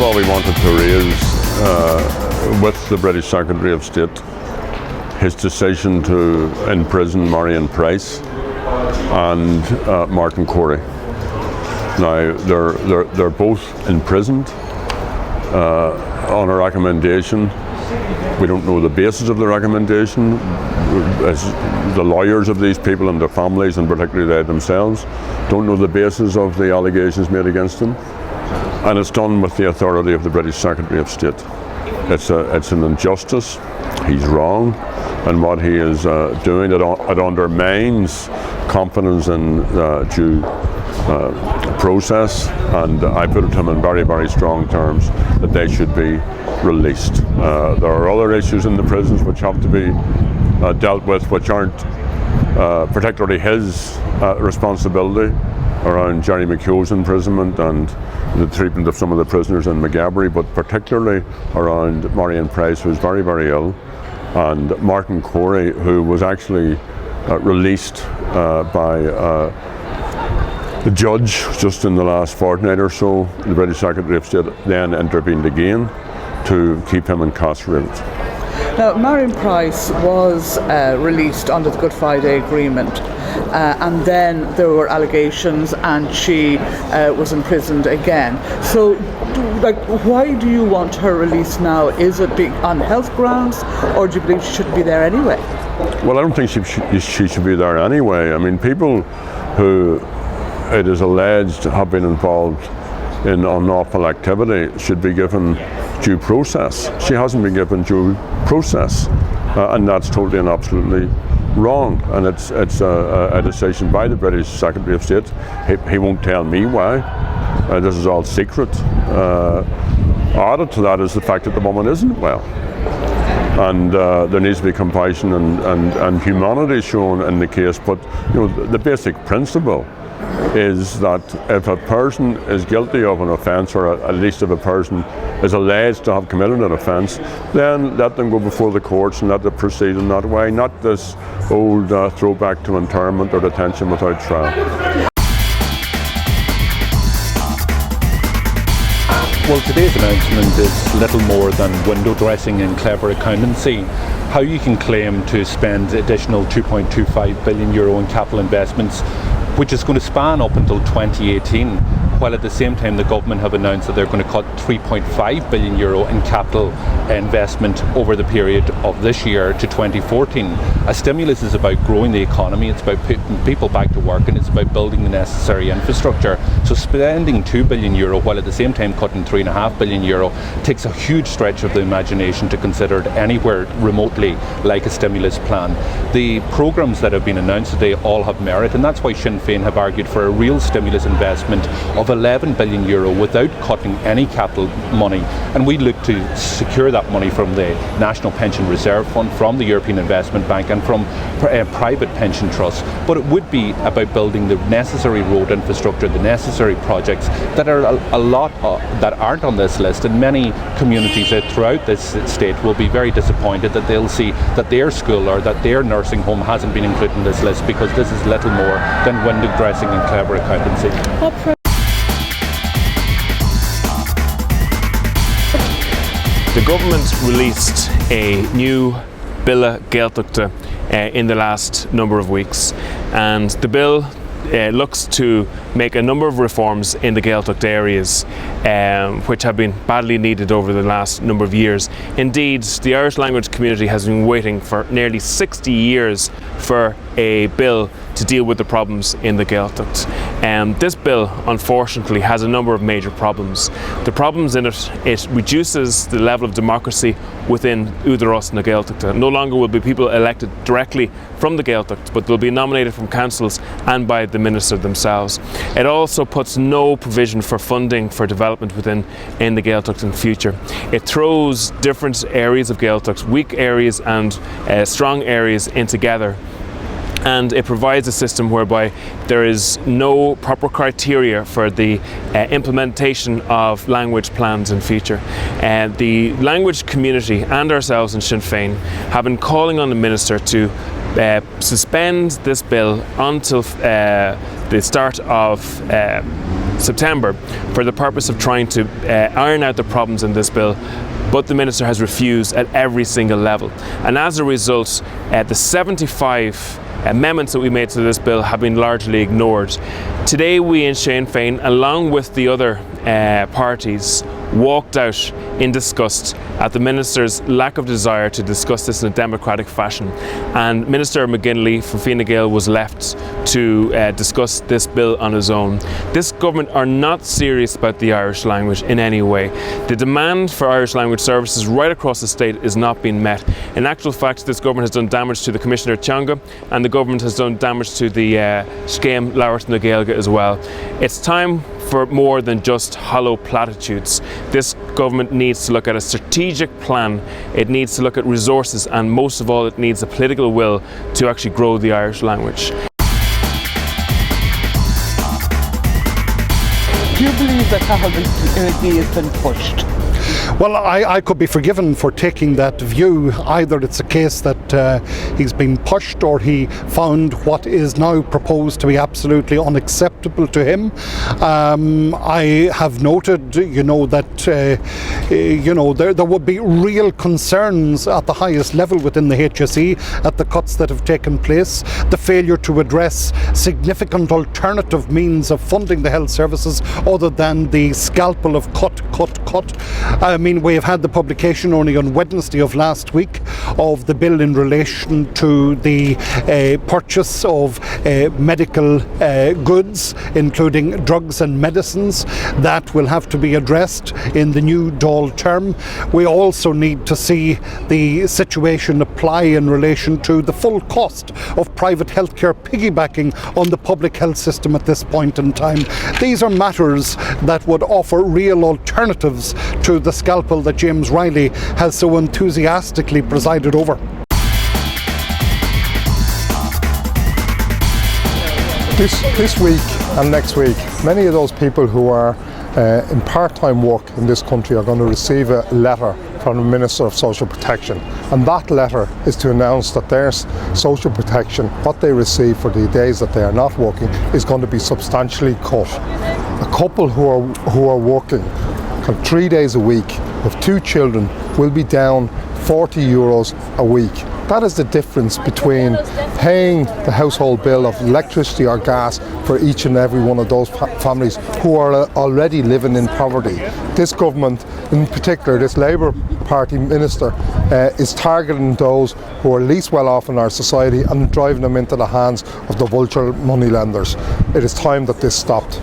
of all, we wanted to raise with the British Secretary of State his decision to imprison Marian Price and Martin Corey. Now they're both imprisoned on a recommendation. We don't know the basis of the recommendation. As the lawyers of these people and their families, and particularly they themselves, don't know the basis of the allegations made against them. And it's done with the authority of the British Secretary of State. It's an injustice. He's wrong, and what he is doing, it undermines confidence in due process. And I put it to him in very, very strong terms that they should be released. There are other issues in the prisons which have to be dealt with, which aren't particularly his responsibility, around Jerry McHugh's imprisonment and the treatment of some of the prisoners in McGabry, but particularly around Marian Price, who's very, very ill, and Martin Corey, who was actually released by the judge just in the last fortnight or so. The British Secretary of State then intervened again to keep him incarcerated. Now, Marian Price was released under the Good Friday Agreement, and then there were allegations and she was imprisoned again. So, why do you want her released now? Is it on health grounds, or do you believe she shouldn't be there anyway? Well, I don't think she should be there anyway. I mean, people who it is alleged have been involved in unlawful activity should be given due process. She hasn't been given due process, and that's totally and absolutely wrong. And it's a decision by the British Secretary of State. He won't tell me why. This is all secret. Added to that is the fact that the woman isn't well, and there needs to be compassion and humanity shown in the case. But the basic principle is that if a person is guilty of an offence, or at least if a person is alleged to have committed an offence, then let them go before the courts and let them proceed in that way, not this old throwback to internment or detention without trial. Well, today's announcement is little more than window dressing and clever accountancy. How you can claim to spend additional €2.25 billion in capital investments, which is going to span up until 2018, while at the same time the government have announced that they're going to cut €3.5 billion in capital investment over the period of this year to 2014. A stimulus is about growing the economy, it's about putting people back to work, and it's about building the necessary infrastructure. So spending €2 billion while at the same time cutting €3.5 billion takes a huge stretch of the imagination to consider it anywhere remotely like a stimulus plan. The programmes that have been announced today all have merit, and that's why Sinn Féin have argued for a real stimulus investment of €11 billion without cutting any capital money, and we look to secure that money from the National Pension Reserve Fund, from the European Investment Bank, and from private pension trusts. But it would be about building the necessary road infrastructure, the necessary projects that are a lot that aren't on this list, and many communities throughout this state will be very disappointed that they'll see that their school or that their nursing home hasn't been included in this list, because this is little more than window dressing and clever accountancy. The government released a new Bill Gaeltachta in the last number of weeks, and the bill looks to make a number of reforms in the Gaeltacht areas, which have been badly needed over the last number of years. Indeed, the Irish language community has been waiting for nearly 60 years for a bill to deal with the problems in the Gaeltacht. This bill, unfortunately, has a number of major problems. The problems in it reduces the level of democracy within Údarás na Gaeltachta. No longer will be people elected directly from the Gaeltacht, but they'll be nominated from councils and by the minister themselves. It also puts no provision for funding for development in the Gaeltacht in future. It throws different areas of Gaeltacht, weak areas and strong areas, in together. And it provides a system whereby there is no proper criteria for the implementation of language plans in future. The language community and ourselves in Sinn Féin have been calling on the Minister to suspend this bill until the start of September for the purpose of trying to iron out the problems in this bill, but the Minister has refused at every single level. And as a result, the 75 amendments that we made to this bill have been largely ignored. Today we in Sinn Féin, along with the other parties, walked out in disgust at the Minister's lack of desire to discuss this in a democratic fashion, and Minister McGinley from Fine Gael was left to discuss this bill on his own. This government are not serious about the Irish language in any way. The demand for Irish language services right across the state is not being met. In actual fact, this government has done damage to the Commissioner Teanga, and the government has done damage to the Scéim Labhairt na Gaeilge as well. It's time for more than just hollow platitudes. This government needs to look at a strategic plan, it needs to look at resources, and most of all it needs a political will to actually grow the Irish language. Do you believe that Cathal has been pushed? Well, I could be forgiven for taking that view. Either it's a case that he's been pushed, or he found what is now proposed to be absolutely unacceptable to him. I have noted, that there would be real concerns at the highest level within the HSE at the cuts that have taken place, the failure to address significant alternative means of funding the health services other than the scalpel of cut. I mean, we have had the publication only on Wednesday of last week of the bill in relation to the purchase of medical goods, including drugs and medicines. That will have to be addressed in the new Dáil term. We also need to see the situation apply in relation to the full cost of private healthcare piggybacking on the public health system at this point in time. These are matters that would offer real alternatives to the scalpel that James Riley has so enthusiastically presided over. This week and next week, many of those people who are in part-time work in this country are going to receive a letter from the Minister of Social Protection, and that letter is to announce that their social protection, what they receive for the days that they are not working, is going to be substantially cut. A couple who are working 3 days a week with 2 children will be down €40 a week. That is the difference between paying the household bill of electricity or gas for each and every one of those families who are already living in poverty. This government, in particular this Labour Party minister, is targeting those who are least well off in our society and driving them into the hands of the vulture moneylenders. It is time that this stopped.